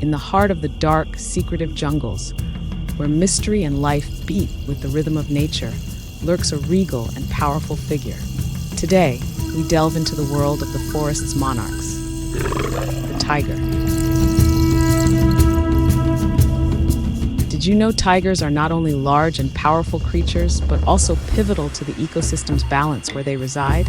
In the heart of the dark, secretive jungles, where mystery and life beat with the rhythm of nature, lurks a regal and powerful figure. Today, we delve into the world of the forest's monarchs, the tiger. Did you know tigers are not only large and powerful creatures, but also pivotal to the ecosystem's balance where they reside?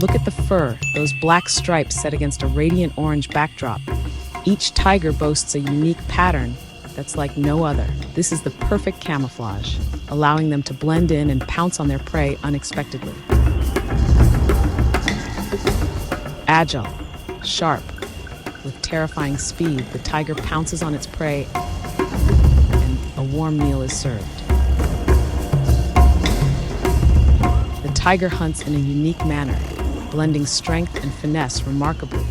Look at the fur, those black stripes set against a radiant orange backdrop. Each tiger boasts a unique pattern that's like no other. This is the perfect camouflage, allowing them to blend in and pounce on their prey unexpectedly. Agile, sharp, with terrifying speed, the tiger pounces on its prey and a warm meal is served. The tiger hunts in a unique manner, blending strength and finesse remarkably.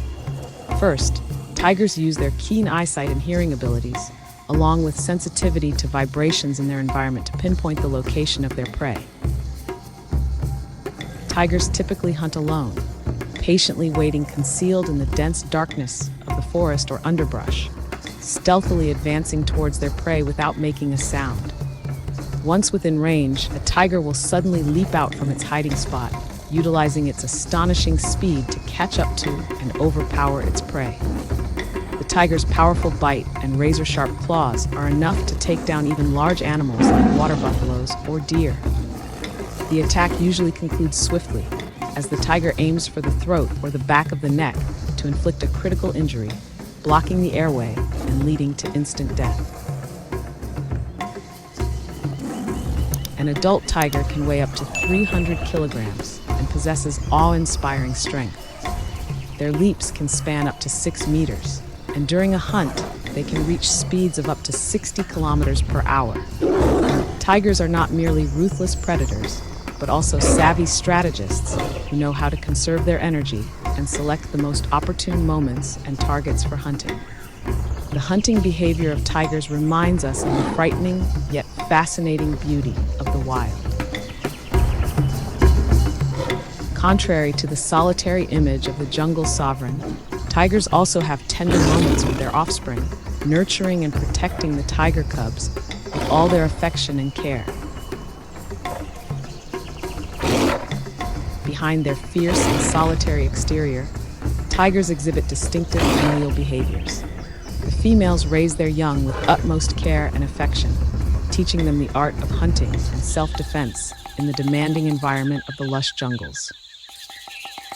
First, tigers use their keen eyesight and hearing abilities, along with sensitivity to vibrations in their environment to pinpoint the location of their prey. Tigers typically hunt alone, patiently waiting concealed in the dense darkness of the forest or underbrush, stealthily advancing towards their prey without making a sound. Once within range, a tiger will suddenly leap out from its hiding spot, utilizing its astonishing speed to catch up to and overpower its prey. The tiger's powerful bite and razor-sharp claws are enough to take down even large animals like water buffaloes or deer. The attack usually concludes swiftly, as the tiger aims for the throat or the back of the neck to inflict a critical injury, blocking the airway and leading to instant death. An adult tiger can weigh up to 300 kilograms and possesses awe-inspiring strength. Their leaps can span up to 6 meters, and during a hunt, they can reach speeds of up to 60 kilometers per hour. Tigers are not merely ruthless predators, but also savvy strategists who know how to conserve their energy and select the most opportune moments and targets for hunting. The hunting behavior of tigers reminds us of the frightening yet fascinating beauty of the wild. Contrary to the solitary image of the jungle sovereign, tigers also have tender moments with their offspring, nurturing and protecting the tiger cubs with all their affection and care. Behind their fierce and solitary exterior, tigers exhibit distinctive familial behaviors. The females raise their young with utmost care and affection, teaching them the art of hunting and self-defense in the demanding environment of the lush jungles.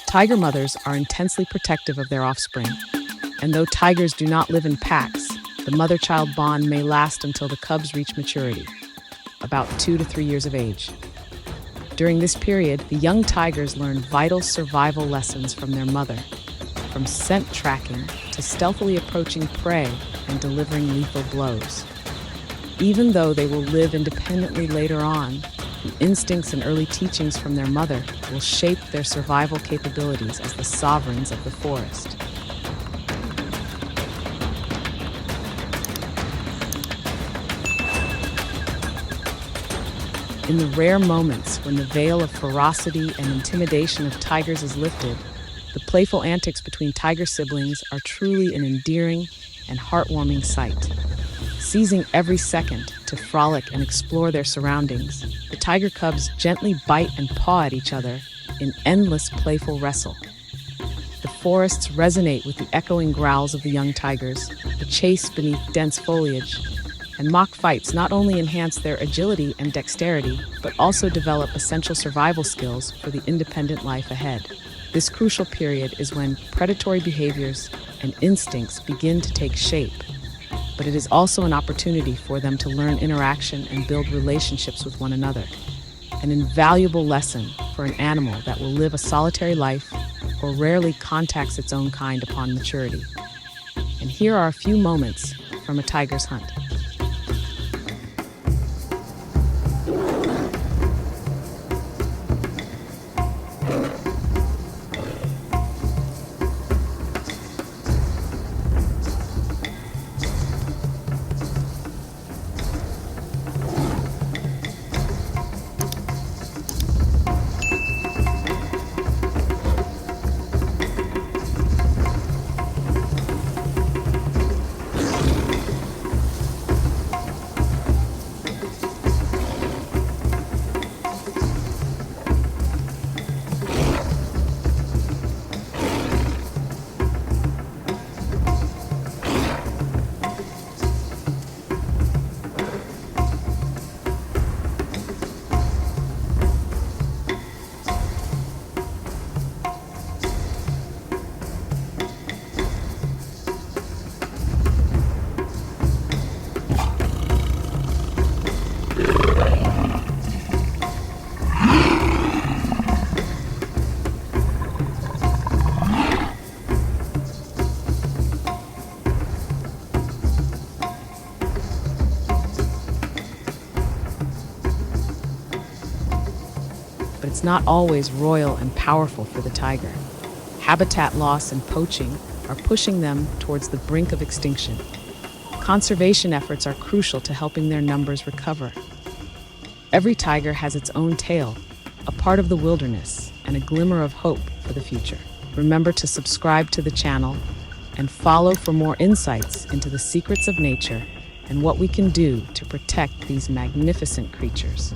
Tiger mothers are intensely protective of their offspring, and though tigers do not live in packs, the mother-child bond may last until the cubs reach maturity, about 2 to 3 years of age. During this period, the young tigers learn vital survival lessons from their mother, from scent tracking to stealthily approaching prey and delivering lethal blows. Even though they will live independently later on, the instincts and early teachings from their mother will shape their survival capabilities as the sovereigns of the forest. In the rare moments when the veil of ferocity and intimidation of tigers is lifted, the playful antics between tiger siblings are truly an endearing and heartwarming sight. Seizing every second to frolic and explore their surroundings, the tiger cubs gently bite and paw at each other in endless playful wrestle. The forests resonate with the echoing growls of the young tigers, the chase beneath dense foliage, and mock fights not only enhance their agility and dexterity, but also develop essential survival skills for the independent life ahead. This crucial period is when predatory behaviors and instincts begin to take shape, but it is also an opportunity for them to learn interaction and build relationships with one another. An invaluable lesson for an animal that will live a solitary life or rarely contacts its own kind upon maturity. And here are a few moments from a tiger's hunt. is not always royal and powerful for the tiger. Habitat loss and poaching are pushing them towards the brink of extinction. Conservation efforts are crucial to helping their numbers recover. Every tiger has its own tale, a part of the wilderness, and a glimmer of hope for the future. Remember to subscribe to the channel and follow for more insights into the secrets of nature and what we can do to protect these magnificent creatures.